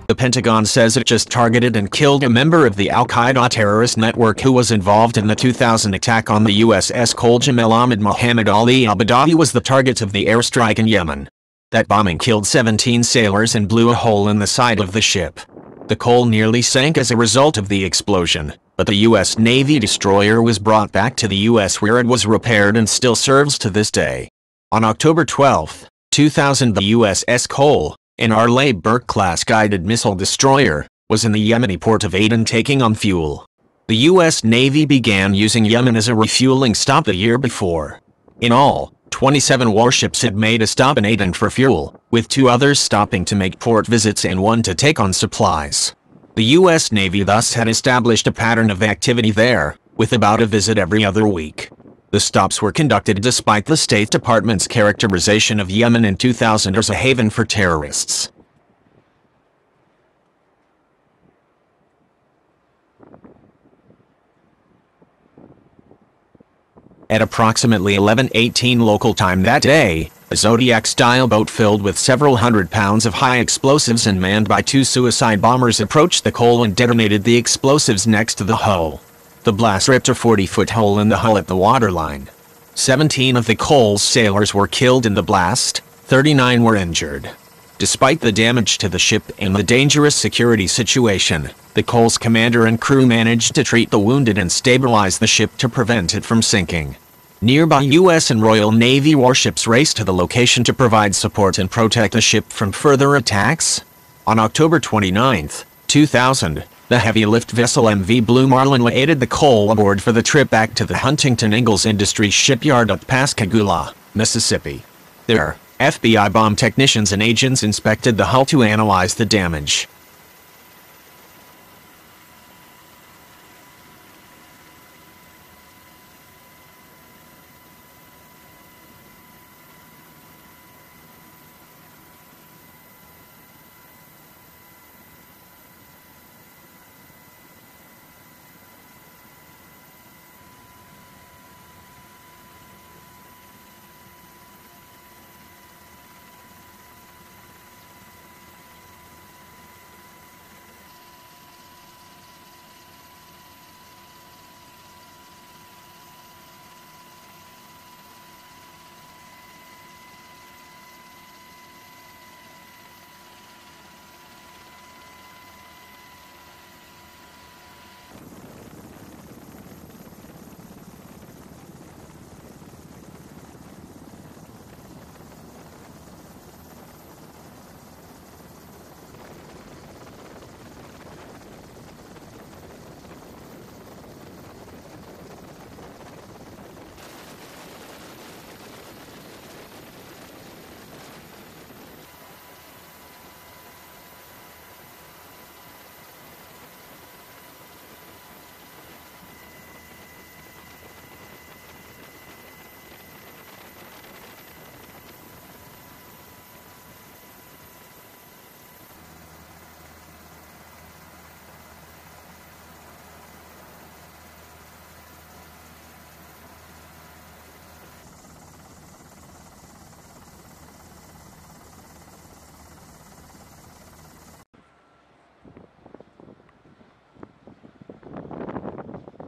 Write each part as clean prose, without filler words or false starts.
The Pentagon says it just targeted and killed a member of the Al-Qaeda terrorist network who was involved in the 2000 attack on the USS Cole. Jamel Ahmed Mohammed Ali Al-Badawi was the target of the airstrike in Yemen. That bombing killed 17 sailors and blew a hole in the side of the ship. The Cole nearly sank as a result of the explosion, but the U.S. Navy destroyer was brought back to the U.S. where it was repaired and still serves to this day. On October 12, 2000, the USS Cole, an Arleigh Burke-class guided missile destroyer, was in the Yemeni port of Aden taking on fuel. The U.S. Navy began using Yemen as a refueling stop the year before. In all, 27 warships had made a stop in Aden for fuel, with 2 others stopping to make port visits and 1 to take on supplies. The U.S. Navy thus had established a pattern of activity there, with about a visit every other week. The stops were conducted despite the State Department's characterization of Yemen in 2000 as a haven for terrorists. At approximately 11:18 local time that day, a Zodiac-style boat filled with several hundred pounds of high explosives and manned by 2 suicide bombers approached the Cole and detonated the explosives next to the hull. The blast ripped a 40-foot hole in the hull at the waterline. 17 of the Cole's sailors were killed in the blast, 39 were injured. Despite the damage to the ship and the dangerous security situation, the Cole's commander and crew managed to treat the wounded and stabilize the ship to prevent it from sinking. Nearby U.S. and Royal Navy warships raced to the location to provide support and protect the ship from further attacks. On October 29, 2000, the heavy-lift vessel MV Blue Marlin aided the Cole aboard for the trip back to the Huntington Ingalls Industries shipyard at Pascagoula, Mississippi. There, FBI bomb technicians and agents inspected the hull to analyze the damage.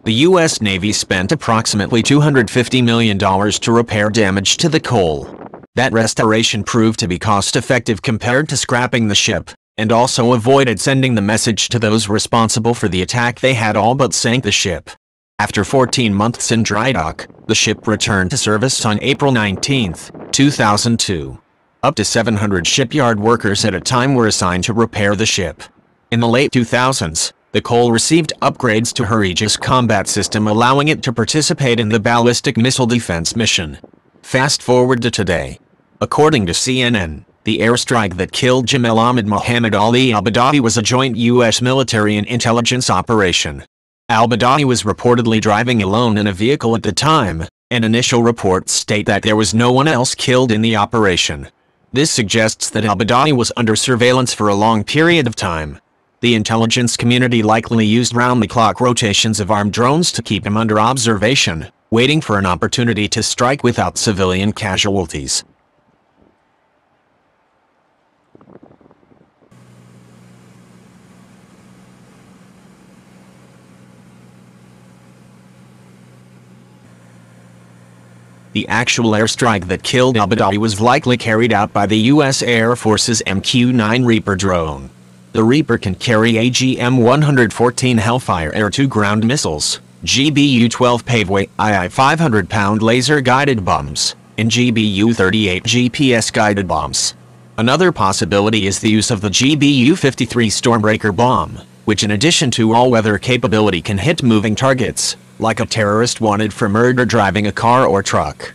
The U.S. Navy spent approximately $250 million to repair damage to the Cole. That restoration proved to be cost-effective compared to scrapping the ship, and also avoided sending the message to those responsible for the attack they had all but sank the ship. After 14 months in dry dock, the ship returned to service on April 19, 2002. Up to 700 shipyard workers at a time were assigned to repair the ship. In the late 2000s, the Cole received upgrades to her Aegis combat system, allowing it to participate in the ballistic missile defense mission. Fast forward to today. According to CNN, the airstrike that killed Jamel Ahmed Mohammed Ali Al-Badawi was a joint U.S. military and intelligence operation. Al-Badawi was reportedly driving alone in a vehicle at the time, and initial reports state that there was no one else killed in the operation. This suggests that Al-Badawi was under surveillance for a long period of time. The intelligence community likely used round-the-clock rotations of armed drones to keep him under observation, waiting for an opportunity to strike without civilian casualties. The actual airstrike that killed Al-Badawi was likely carried out by the U.S. Air Force's MQ-9 Reaper drone. The Reaper can carry AGM-114 Hellfire air-to-ground missiles, GBU-12 paveway II 500-pound laser-guided bombs, and GBU-38 GPS-guided bombs. Another possibility is the use of the GBU-53 Stormbreaker bomb, which in addition to all-weather capability can hit moving targets, like a terrorist wanted for murder driving a car or truck.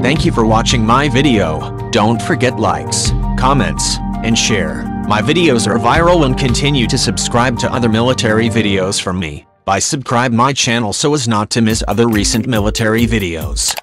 Thank you for watching my video. Don't forget likes, comments, and share. My videos are viral and continue to subscribe to other military videos from me by subscribe my channel so as not to miss other recent military videos.